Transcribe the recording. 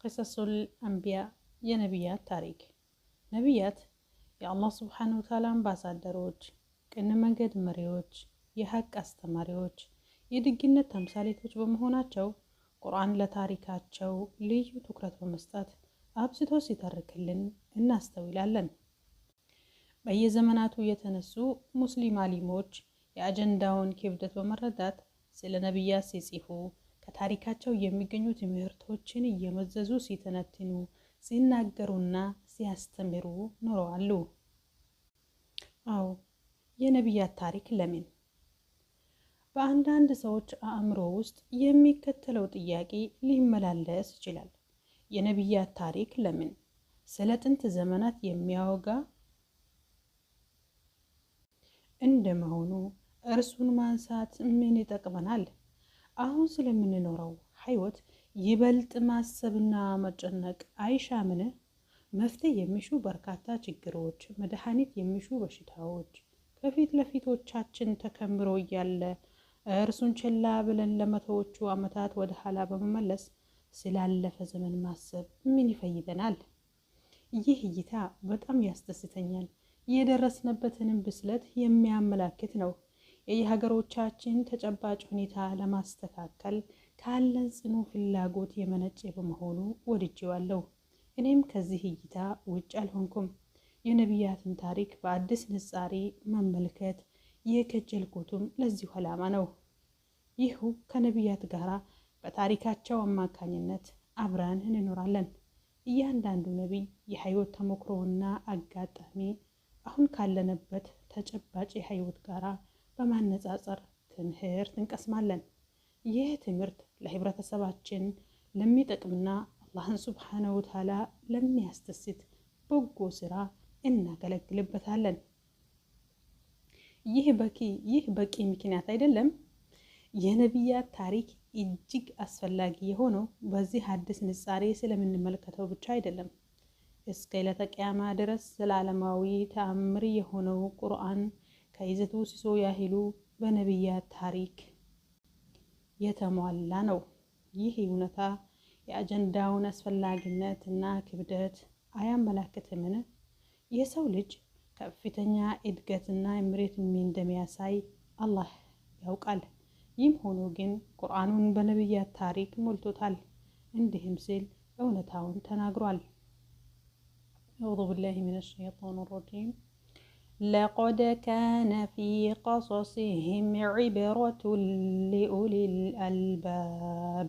ቂሰሱል አንቢያ የነቢያት ታሪክ። ነቢያት የአላህ ሱብሓነሁ ወተዓላ አምባሳደሮች፣ ቅን መንገድ መሪዎች፣ የሀቅ አስተማሪዎች፣ የድግነት ተምሳሌቶች በመሆናቸው ቁርአን ለታሪካቸው ልዩ ትኩረት በመስጠት አብዝቶ ሲተርክልን እናስተውላለን። በየዘመናቱ የተነሱ ሙስሊም አሊሞች የአጀንዳውን ክብደት በመረዳት ስለ ነቢያት ሲጽፉ ከታሪካቸው የሚገኙ ትምህርቶችን እየመዘዙ ሲተነትኑ፣ ሲናገሩና ሲያስተምሩ ኖረዋል። አዎ፣ የነቢያት ታሪክ ለምን? በአንዳንድ ሰዎች አእምሮ ውስጥ የሚከተለው ጥያቄ ሊመላለስ ይችላል። የነቢያት ታሪክ ለምን? ስለ ጥንት ዘመናት የሚያወጋ እንደመሆኑ እርሱን ማንሳት ምን ይጠቅመናል? አሁን ስለምንኖረው ሕይወት ይበልጥ ማሰብና መጨነቅ አይሻምን? መፍትሄ የሚሹ በርካታ ችግሮች፣ መድኃኒት የሚሹ በሽታዎች ከፊት ለፊቶቻችን ተከምሮ እያለ እርሱን ችላ ብለን ለመቶዎቹ ዓመታት ወደ ኋላ በመመለስ ስላለፈ ዘመን ማሰብ ምን ይፈይደናል? ይህ እይታ በጣም ያስደስተኛል። የደረስንበትንም ብስለት የሚያመላክት ነው። የየሀገሮቻችን ተጨባጭ ሁኔታ ለማስተካከል ካለን ጽኑ ፍላጎት የመነጨ በመሆኑ ወድጄዋለሁ። እኔም ከዚህ እይታ ውጭ አልሆንኩም። የነቢያትን ታሪክ በአዲስ ንጻሬ መመልከት የከጀልኩትም ለዚሁ ዓላማ ነው። ይህ ከነቢያት ጋር በታሪካቸው አማካኝነት አብረን እንኖራለን። እያንዳንዱ ነቢይ የህይወት ተሞክሮና አጋጣሚ አሁን ካለንበት ተጨባጭ የህይወት ጋራ በማነጻጸር ትምህርት እንቀስማለን። ይህ ትምህርት ለህብረተሰባችን ለሚጠቅምና አላህን ሱብሓነሁ ወተዓላ ለሚያስደስት በጎ ስራ እናገለግልበታለን። ይህ በቂ ምክንያት አይደለም። የነቢያት ታሪክ እጅግ አስፈላጊ የሆነው በዚህ አዲስ ንጻሬ ስለምንመለከተው ብቻ አይደለም። እስከ ዕለተ ቂያማ ድረስ ዘላለማዊ ተአምር የሆነው ቁርአን ከይዘቱ ሲሶ ያህሉ በነቢያት ታሪክ የተሟላ ነው። ይህ እውነታ የአጀንዳውን አስፈላጊነት እና ክብደት አያመላክትምን? የሰው ልጅ ከፍተኛ እድገትና ምሬት እንደሚያሳይ አላህ ያውቃል። ይህም ሆኖ ግን ቁርአኑን በነቢያት ታሪክ ሞልቶታል። እንዲህም ሲል እውነታውን ተናግሯል። أعوذ بالله من الشيطان الرجيم لقد كان في قصصهم عبرة لأولي الألباب